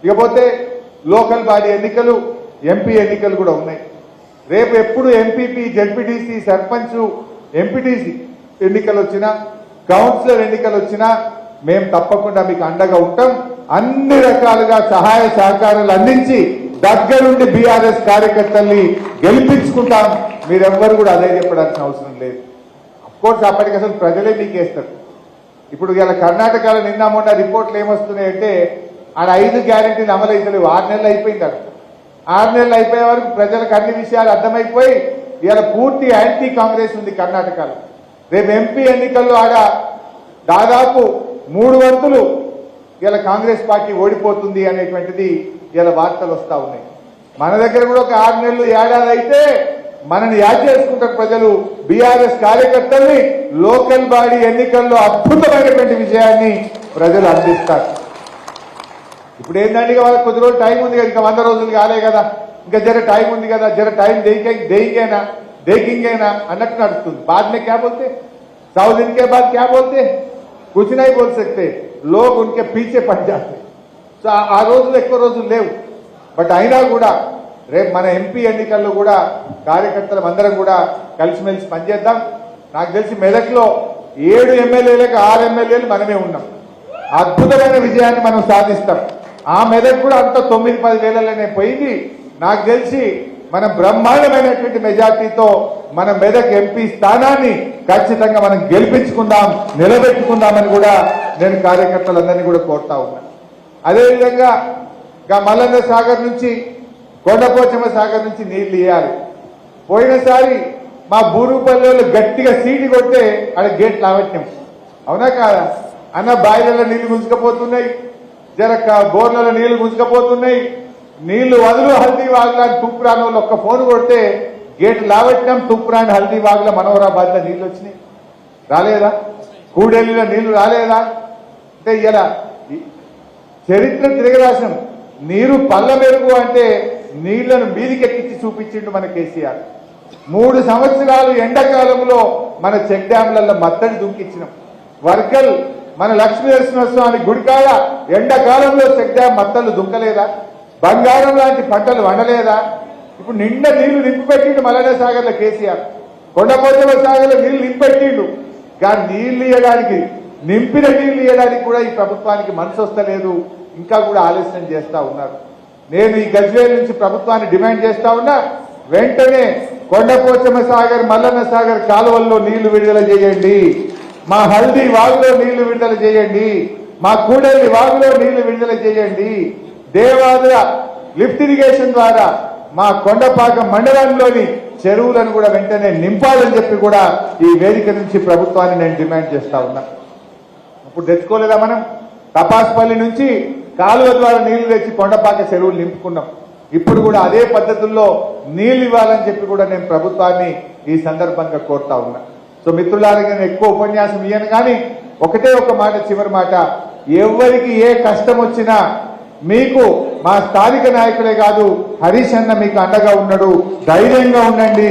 ఇకపోతే local body ఎన్నికలు, MP ఎన్నికలు కూడా ఉన్నాయి. రేపు ఎప్పుడు ఎంపీపీ, జెడ్పీటీసీ, సర్పంచ్, ఎంపీటీసీ ఎన్నికలు వచ్చినా, కౌన్సిలర్ ఎన్నికలు వచ్చినా మేము తప్పకుండా మీకు అండగా ఉంటాం. అన్ని రకాలుగా సహాయ సహకారాలు అందించి దగ్గరుండి బీఆర్ఎస్ కార్యకర్తల్ని గెలిపించుకుంటాం. మీరెవ్వరు కూడా అదే చెప్పడాల్సిన అవసరం లేదు. అఫ్కోర్స్ అప్పటికి అసలు ప్రజలే మీకేస్తారు. ఇప్పుడు ఇలా కర్ణాటకలో నిన్న మొన్న రిపోర్ట్లు ఏమొస్తున్నాయంటే ఆడ 5 గ్యారెంటీలు అమలు అవుతలేవు. 6 నెలలు అయిపోయింది. అక్కడ 6 నెలలు అయిపోయే వరకు ప్రజలకు అన్ని విషయాలు అర్థమైపోయి ఇలా పూర్తి యాంటీ కాంగ్రెస్ ఉంది కర్ణాటకలో. రేపు ఎంపీ ఎన్నికల్లో ఆడ దాదాపు 3 వంతులు ఇలా కాంగ్రెస్ పార్టీ ఓడిపోతుంది అనేటువంటిది ఇలా వార్తలు వస్తూ ఉన్నాయి. మన దగ్గర కూడా ఒక 6 నెలలు, ఏడాది అయితే మనని యాడ్ చేసుకుంటారు ప్రజలు. బీఆర్ఎస్ కార్యకర్తల్ని లోకల్ బాడీ ఎన్నికల్లో అద్భుతమైనటువంటి విజయాన్ని ప్రజలు అందిస్తారు. ఇప్పుడు ఏంటంటే వాళ్ళకి కొద్ది రోజులు టైం ఉంది కదా, ఇంకా 100 రోజులు కాలే కదా, ఇంకా జర టైం ఉంది కదా, జర టైం देखेंगे అన్నట్టు నడుస్తుంది. बाद में क्या बोलते, 100 दिन के बाद क्या बोलते, कुछ नहीं बोल सकते, लोग उनके पीछे पड़ जाते. సో ఆ రోజులు ఎక్కువ రోజులు లేవు. బట్ అయినా కూడా రేపు మన ఎంపీ ఎన్నికల్లో కూడా కార్యకర్తలు అందరం కూడా కలిసిమెలిసి పనిచేద్దాం. నాకు తెలిసి మెదక్లో 7 ఎమ్మెల్యేలకు 6 ఎమ్మెల్యేలు మనమే ఉన్నాం. అద్భుతమైన విజయాన్ని మనం సాధిస్తాం. ఆ మెదక్ కూడా అంత 9-10 వేలలోనే పోయింది. నాకు తెలిసి మనం బ్రహ్మాండమైనటువంటి మెజార్టీతో మన మెదక్ ఎంపీ స్థానాన్ని ఖచ్చితంగా మనం గెలిపించుకుందాం, నిలబెట్టుకుందామని కూడా నేను కార్యకర్తలందరినీ కూడా కోరుతా ఉన్నాను. అదేవిధంగా మల్లన్న సాగర్ నుంచి, కొండపోచమ్మ సాగర్ నుంచి నీళ్లు ఇవ్వాలి. పోయినసారి మా బూరుపల్లెలు గట్టిగా సీటు కొడితే అక్కడ గేట్ లావట్యం. అవునా కాదా అన్న? బాయిలలో నీళ్లు గుంజుకపోతున్నాయి, బోర్లలో నీళ్లు గుంజుకపోతున్నాయి. నీళ్లు వదులు హల్దీ వాగులా తూప్రాన్ వాళ్ళు ఒక్క ఫోన్ కొడితే గేట్ లావట్యం. తూప్రాన్ హల్దీ వాగుల మనోహరాబాద్ లో నీళ్లు వచ్చినాయి. రాలేదా? కూడెల్లిలో నీళ్లు రాలేదా? అంటే ఇలా చరిత్ర తిరగరాశం. నీరు పళ్ళ మెరుగు అంటే నీళ్లను మీదికెక్కించి చూపించిండు మన కేసీఆర్. 3 సంవత్సరాలు ఎండాకాలంలో మన చెక్ డ్యాంలలో మత్తడి దుంకిచ్చినాం. వర్కల్ మన లక్ష్మీ నరసింహస్వామి గుడికాడ ఎండాకాలంలో చెక్ డ్యాం మత్తలు దుంకలేదా? బంగారం లాంటి పంటలు వండలేదా? ఇప్పుడు నిండా నీళ్లు నింపిపెట్టిండు మల్లన్న సాగర్లో కేసీఆర్. కొండపోచమ్మ సాగర్లో నీళ్లు నింపిపెట్టిండు. కానీ నీళ్లు ఇవ్వడానికి, నింపిన నీళ్లు ఇవ్వడానికి కూడా ఈ ప్రభుత్వానికి మనసు వస్తలేదు. ఇంకా కూడా ఆలస్యం చేస్తా ఉన్నారు. నేను ఈ గజ్వేల్ నుంచి ప్రభుత్వాన్ని డిమాండ్ చేస్తా ఉన్నా, వెంటనే కొండపోచమ్మ సాగర్, మల్లన్న సాగర్ కాలువల్లో నీళ్లు విడుదల చేయండి. మా హల్దీ వాగులో నీళ్లు విడుదల చేయండి. మా కూడలి వాగులో నీళ్లు విడుదల చేయండి. దేవాదుల లిఫ్ట్ ఇరిగేషన్ ద్వారా మా కొండపాక మండలంలోని చెరువులను కూడా వెంటనే నింపాలని చెప్పి కూడా ఈ వేదిక నుంచి ప్రభుత్వాన్ని నేను డిమాండ్ చేస్తా ఉన్నా. ఇప్పుడు తెచ్చుకోలేదా మనం? తపాస్పల్లి నుంచి కాలువ ద్వారా నీళ్లు తెచ్చి కొండపాక చెరువులు నింపుకున్నాం. ఇప్పుడు కూడా అదే పద్ధతుల్లో నీళ్లు ఇవ్వాలని చెప్పి కూడా నేను ప్రభుత్వాన్ని ఈ సందర్భంగా కోరుతా ఉన్నా. సో మిత్రులారా, నేను ఎక్కువ ఉపన్యాసం ఇయ్యను, కానీ ఒకటే ఒక మాట, చివరి మాట, ఎవరికి ఏ కష్టం వచ్చినా మీకు మా స్థానిక నాయకులే కాదు, హరీష్ అన్న మీకు అండగా ఉన్నాడు. ధైర్యంగా ఉండండి.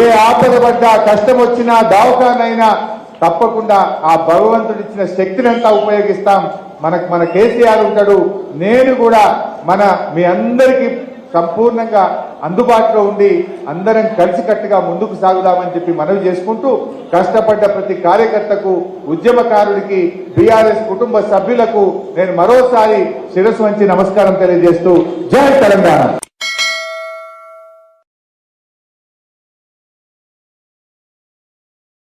ఏ ఆపద పడ్డా, కష్టం వచ్చినా, దవాఖానైనా తప్పకుండా ఆ భగవంతుడిచ్చిన శక్తినంతా ఉపయోగిస్తాం. మన కేసీఆర్ ఉంటాడు. నేను కూడా మీ అందరికీ సంపూర్ణంగా అందుబాటులో ఉండి అందరం కలిసికట్టుగా ముందుకు సాగుదామని చెప్పి మనవి చేసుకుంటూ, కష్టపడ్డ ప్రతి కార్యకర్తకు, ఉద్యమకారుడికి, బీఆర్ఎస్ కుటుంబ సభ్యులకు నేను మరోసారి శిరస్సు వంచి నమస్కారం తెలియజేస్తూ జై తెలంగాణ.